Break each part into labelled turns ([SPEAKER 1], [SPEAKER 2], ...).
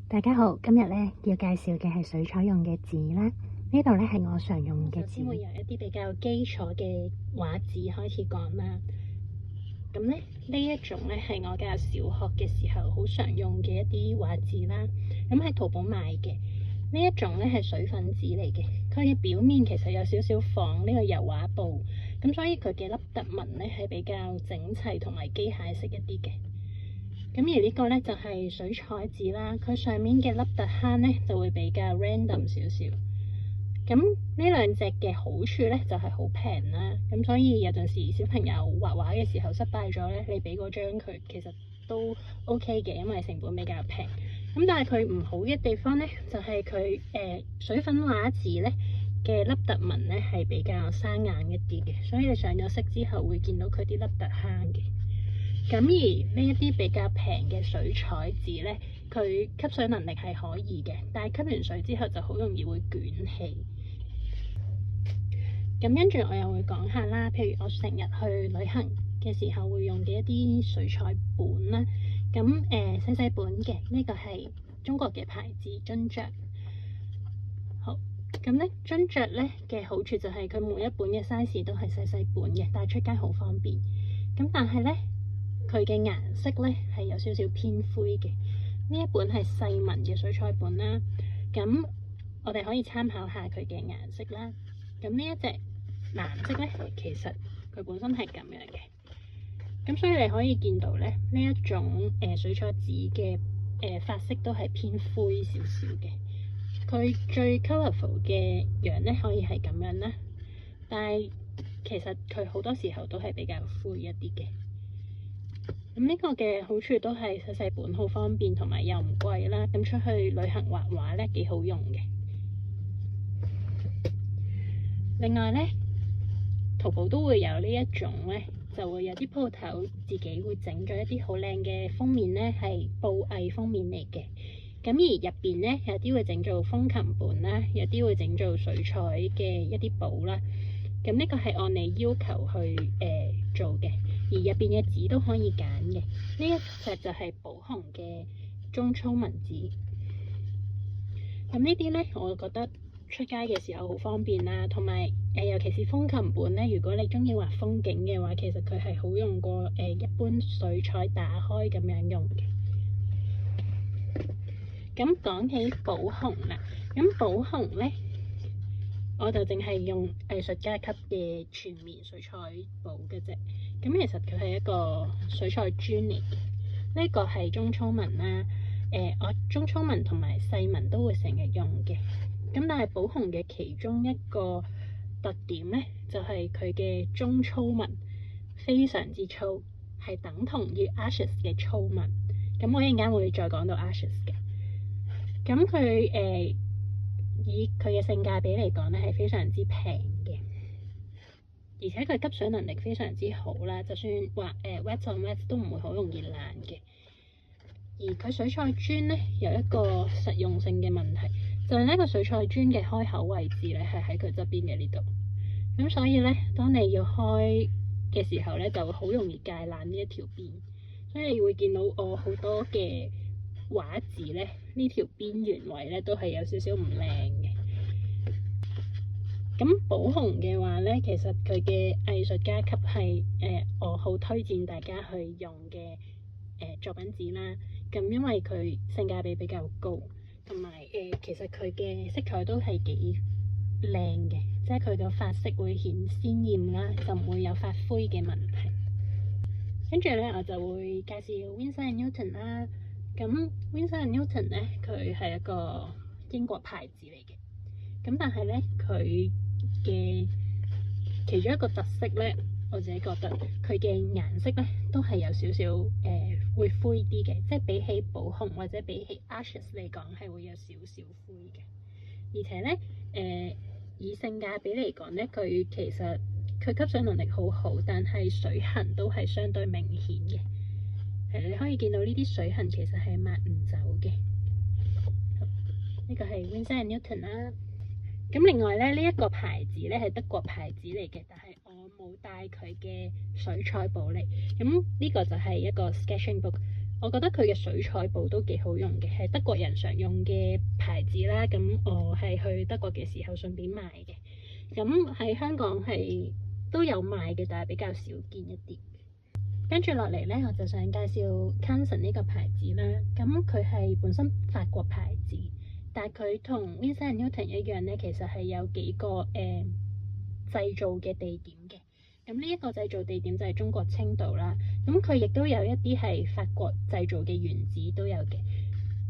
[SPEAKER 1] 大家好，今日咧要介紹嘅係水彩用嘅紙啦。呢度咧係我常用嘅紙。首先會由一啲比較基礎嘅畫紙開始講啦。咁咧呢一種咧係我教小學嘅時候好常用嘅一啲畫紙啦。咁喺淘寶買嘅呢一種咧係水粉紙嚟嘅，佢嘅表面其實有少少仿呢個油畫布，咁所以佢嘅凹凸紋咧係比較整齊同埋機械式一啲嘅。咁而呢個咧就係水彩紙啦，佢上面嘅凹凸坑咧就會比較 random 少少。咁呢兩隻嘅好處咧就係好平啦，咁所以有陣時小朋友畫畫嘅時候失敗咗咧，你俾嗰張佢其實都 OK 嘅，因為成本比較平。咁但係佢唔好嘅地方咧，就係佢水粉畫紙咧嘅凹凸紋咧係比較生硬一啲嘅，所以你上咗色之後會見到佢啲凹凸坑嘅。咁而呢一啲比較平嘅水彩紙咧，佢吸水能力係可以嘅，但係吸完水之後就好容易會捲氣。咁跟住我又會講下啦，譬如我成日去旅行嘅時候會用嘅一啲水彩本啦。咁細細本嘅呢個係中國嘅牌子津雀。好，咁咧津雀咧嘅好處就係佢每一本嘅 size 都係細細本嘅，帶出街好方便。咁但係咧，佢嘅顏色咧係有少少偏灰嘅。呢一本係細紋嘅水彩本啦，咁我哋可以參考下佢嘅顏色啦。咁呢一隻藍色咧，其實佢本身係咁樣嘅。咁所以你可以見到咧，呢一種水彩紙嘅髮色都係偏灰少少嘅。佢最 colourful 嘅樣咧，可以係咁樣啦，但係其實佢好多時候都係比較灰一啲嘅。咁呢個嘅好處都係細細本好方便，同埋又唔貴啦。咁出去旅行畫畫咧幾好用嘅。另外咧，淘寶都會有呢一種咧，就會有啲鋪頭自己會整咗一啲好靚嘅封面咧，係布藝封面嚟嘅。咁而入邊咧，有啲會整做風琴本啦，有啲會整做水彩嘅一啲簿啦。咁呢個係按你要求去做嘅，而入邊嘅紙都可以揀嘅。呢一隻就係寶紅嘅中粗文紙。咁呢啲咧，我覺得出街嘅時候好方便啦，同埋尤其是風琴本咧，如果你中意畫風景嘅話，其實佢係好用過一般水彩打開咁樣用嘅。咁講起寶紅啦，咁寶紅咧，我就淨係用藝術家級嘅全面水彩簿嘅啫。咁其實佢係一個水彩磚嚟嘅。呢個係中粗紋啦。我中粗紋同埋細紋都會成日用嘅。咁但係寶紅嘅其中一個特點咧，就係佢嘅中粗紋非常之粗，係等同於 Ashes 嘅粗紋。咁我一陣間會再講到 Ashes 嘅。咁佢以佢嘅性價比嚟講咧，係非常之平嘅，而且佢吸水能力非常之好啦。就算畫wet on wet 都唔會好容易爛嘅。而佢水彩磚咧有一個實用性嘅問題，就係呢個水彩磚嘅開口位置咧係喺佢側邊嘅呢度。咁所以咧，當你要開嘅時候咧，就會好容易界爛呢一條邊。所以你會見到我好多嘅畫紙咧，呢條邊緣位咧都係有少少唔靚嘅。咁寶紅嘅話咧，其實佢嘅藝術家級係我好推薦大家去用嘅作品紙啦。咁因為佢性價比比較高，同埋其實佢嘅色彩都係幾靚嘅，即係佢個髮色會顯鮮豔啦，就唔會有發灰嘅問題。跟住咧，我就會介紹 Winsor & Newton 啦。咁 Winsor & Newton 咧，佢係一個英國牌子嚟嘅。咁但係咧，佢嘅其中一個特色咧，我自己覺得佢嘅顏色咧都係有少少會灰啲嘅，即係比起寶紅或者比起 Ashes 嚟講係會有少少灰嘅。而且咧以性價比嚟講咧，佢其實佢吸水能力好好，但係水痕都係相對明顯嘅。你可以見到呢啲水痕其實係抹唔走嘅。呢個係 Winsor & Newton 啦。咁另外咧，呢一個牌子咧係德國牌子嚟嘅，但係我冇帶佢嘅水彩簿嚟。咁呢個就係一個 sketching book。我覺得佢嘅水彩布都幾好用嘅，係德國人常用嘅牌子啦。咁我係去德國嘅時候順便買嘅。咁喺香港係都有賣嘅，但係比較少見一啲。跟住落嚟呢，我就想介紹 Canson 呢個牌子啦。咁佢係本身法國牌子，但係佢同 Winsor & Newton 一樣呢，其實係有幾個製造嘅地點嘅。咁呢一個製造地點就係中國青島啦。咁佢亦都有一啲係法國製造嘅原子都有嘅。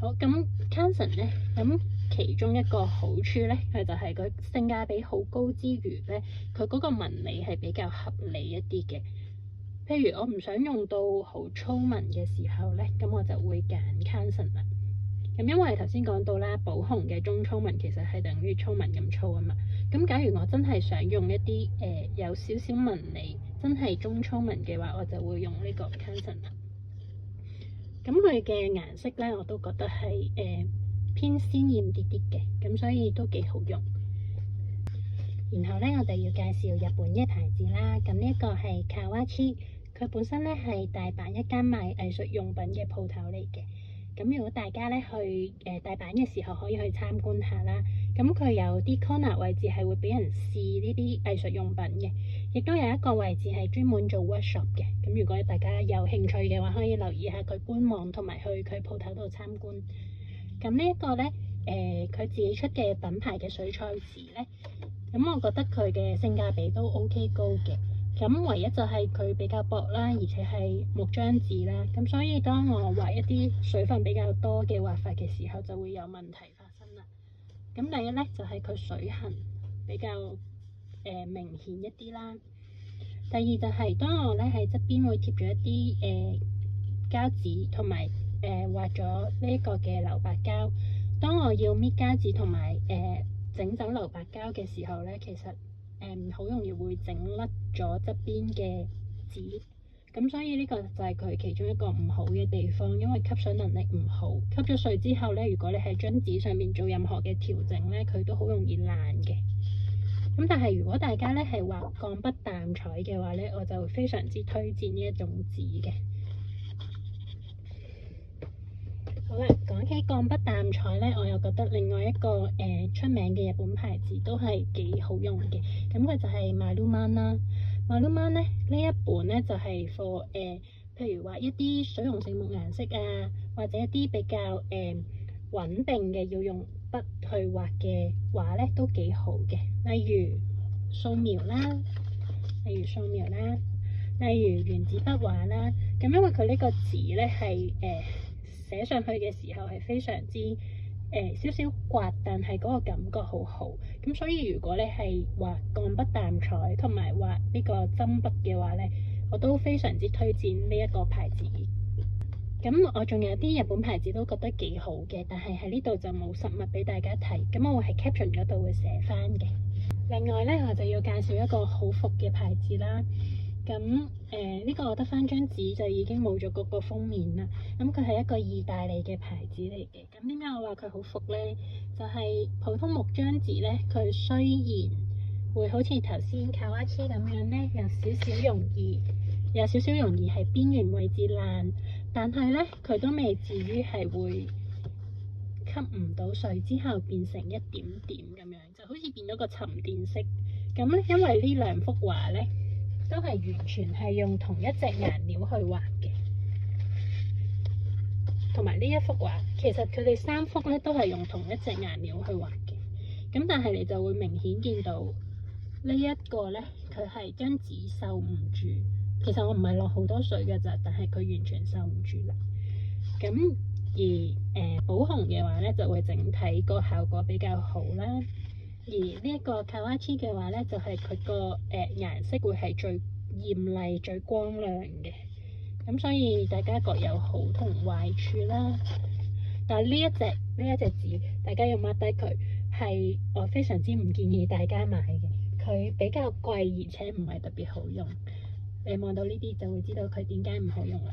[SPEAKER 1] 好，咁 Canson 咧，咁其中一個好處咧，佢就係佢性價比好高之餘咧，佢嗰個紋理係比較合理一啲嘅。譬如我唔想用到好粗紋嘅時候咧，咁我就會揀 Canson 啦。咁因為頭先講到啦，寶紅嘅中粗紋其實係等於粗紋咁粗啊嘛。咁假如我真係想用一啲有少少紋理，真係中粗紋嘅話，我就會用呢個 Canson 啦。咁佢嘅顏色咧，我都覺得係偏鮮豔啲啲嘅，咁所以都幾好用。然後咧，我哋要介紹日本嘅牌子啦。咁呢一個係 Kawachi， 佢本身咧係大阪一間賣藝術用品嘅鋪頭嚟嘅。咁如果大家咧去大阪嘅時候，可以去參觀下啦。咁佢有啲 corner 位置係會俾人試呢啲藝術用品嘅，亦都有一個位置係專門做 workshop 嘅。咁如果大家有興趣嘅話，可以留意下佢官網同埋去佢鋪頭度參觀。咁呢一個咧，佢自己出嘅品牌嘅水彩紙咧，咁我覺得佢嘅性價比都 OK 高嘅。咁唯一就係佢比較薄啦，而且係木漿紙啦。咁所以當我畫一啲水分比較多嘅畫法嘅時候，就會有問題發生啦。咁第一咧就係佢水痕比較明顯一啲啦。第二就係當我咧喺側邊會貼咗一啲膠紙同埋畫咗呢一個嘅留白膠。當我要搣膠紙同埋整走留白膠嘅時候咧，其實好容易會整甩咗側邊嘅紙，咁所以呢個就係佢其中一個唔好嘅地方，因為吸水能力唔好，吸咗水之後咧，如果你喺張紙上面做任何嘅調整咧，佢都好容易爛嘅。咁但係如果大家咧係畫鋼筆淡彩嘅話咧，我就非常之推薦呢一種紙嘅。好啦，講起鋼筆淡彩咧，我又覺得另外一個出名嘅日本牌子都係幾好用嘅。咁佢就係 Maruman 啦。Maruman 咧呢一本咧就係 for 譬如畫一啲水溶性木顏色啊，或者一啲比較穩定嘅要用筆去畫嘅畫咧都幾好嘅。例如素描啦，例如原子筆畫啦。咁因為佢呢個紙咧係寫上去嘅時候係非常之少少刮，但係嗰個感覺好好。咁所以如果你係畫鋼筆淡彩同埋畫呢個針筆嘅話咧，我都非常之推薦呢一個牌子。咁我仲有啲日本牌子都覺得幾好嘅，但係喺呢度就冇實物俾大家睇。咁我會喺 caption 嗰度會寫翻嘅。另外咧，我就要介紹一個好伏嘅牌子啦。咁呢個我得翻張紙就已經冇咗嗰個封面啦。咁佢係一個意大利嘅牌子嚟嘅。咁點解我話佢好伏呢？就係普通木漿紙呢，佢雖然會好似頭先Kawachi咁樣呢，有少少容易係邊緣位置爛，但係呢，佢都未至於係會吸唔到水之後變成一點點咁樣，就好似變咗個沉澱色。咁咧，因為呢兩幅畫呢，都係完全係用同一隻顏料去畫嘅，同埋呢一幅畫，其實佢哋三幅咧都係用同一隻顏料去畫嘅。咁但係你就會明顯見到呢一個咧，佢係張紙受唔住。其實我唔係落好多水㗎咋，但係佢完全受唔住啦。咁而寶紅嘅話咧，就會整體個效果比較好啦。而呢一個 Kawachi 嘅話咧，就係佢個顏色會係最豔麗、最光亮嘅。咁所以大家各有好同壞處啦。但係呢一隻紙，大家要 mark 低佢，係我非常之唔建議大家買嘅。佢比較貴，而且唔係特別好用。你望到呢啲就會知道佢點解唔好用啦。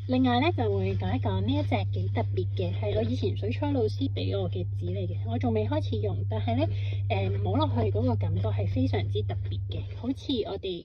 [SPEAKER 1] 另外咧就會講一講呢一隻幾特別嘅，係我以前水彩老師俾我嘅紙嚟嘅，我仲未開始用，但係咧摸落去嗰個感覺係非常之特別嘅，好似我哋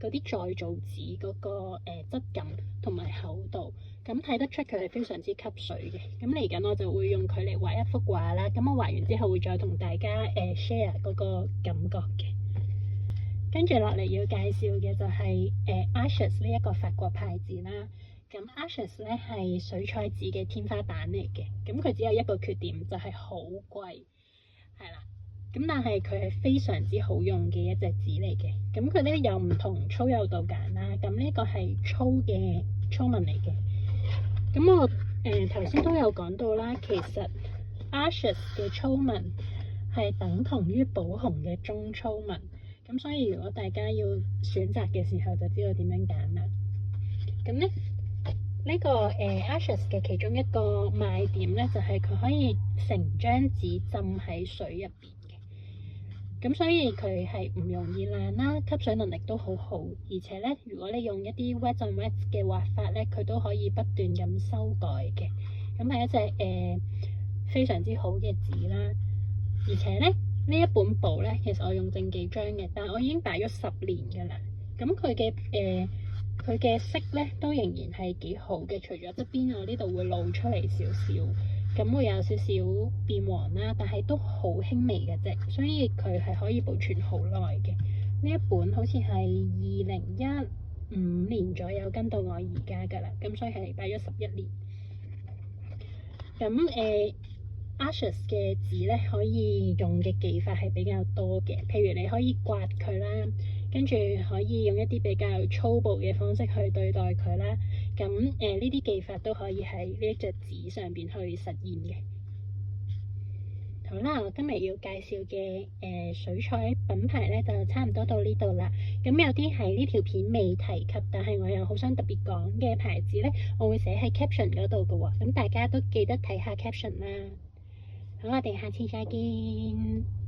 [SPEAKER 1] 嗰啲再造紙嗰個質感同埋厚度，咁睇得出佢係非常之吸水嘅。咁嚟緊我就會用佢嚟畫一幅畫啦。咁我畫完之後會再同大家share 嗰個感覺嘅。跟住落嚟要介紹嘅就係Arches 呢一個法國牌子啦。咁 Arches 咧係水彩紙嘅天花板嚟嘅。咁佢只有一個缺點就係好貴，係啦。咁但係佢係非常之好用嘅一隻紙嚟嘅。咁佢咧有唔同粗幼度揀啦。咁呢個係粗嘅粗紋嚟嘅。咁我頭先都有講到啦，其實 Arches 嘅粗紋係等同於寶紅嘅中粗紋。咁所以如果大家要選擇嘅時候，就知道點樣揀啦。咁咧呢個Arches 嘅其中一個賣點咧，就係佢可以成張紙浸喺水入邊嘅。咁所以佢係唔容易爛啦，吸水能力都好好。而且咧，如果你用一啲 wet on wet 嘅畫法咧，佢都可以不斷咁修改嘅。咁係一隻非常之好嘅紙啦。而且咧，呢一本簿咧，其實我用正幾張嘅，但係我已經擺咗10年㗎啦。咁佢嘅色咧都仍然係幾好嘅，除咗側邊我呢度會露出嚟少少，咁會有少少變黃啦，但係都好輕微嘅啫，所以佢係可以保存好耐嘅。呢一本好似係2015年左右跟到我而家㗎啦，咁所以係擺咗11年。咁Arches 嘅紙咧可以用嘅技法係比較多嘅，譬如你可以刮佢啦，跟住可以用一啲比較粗暴嘅方式去對待佢啦。咁呢啲技法都可以喺呢一隻紙上邊去實現嘅。好啦，我今日要介紹嘅水彩品牌咧就差唔多到呢度啦。咁有啲係呢條片未提及，但係我又好想特別講嘅牌子咧，我會寫喺 caption 嗰度嘅喎。咁大家都記得睇下 caption 啦。好，我哋下次再見。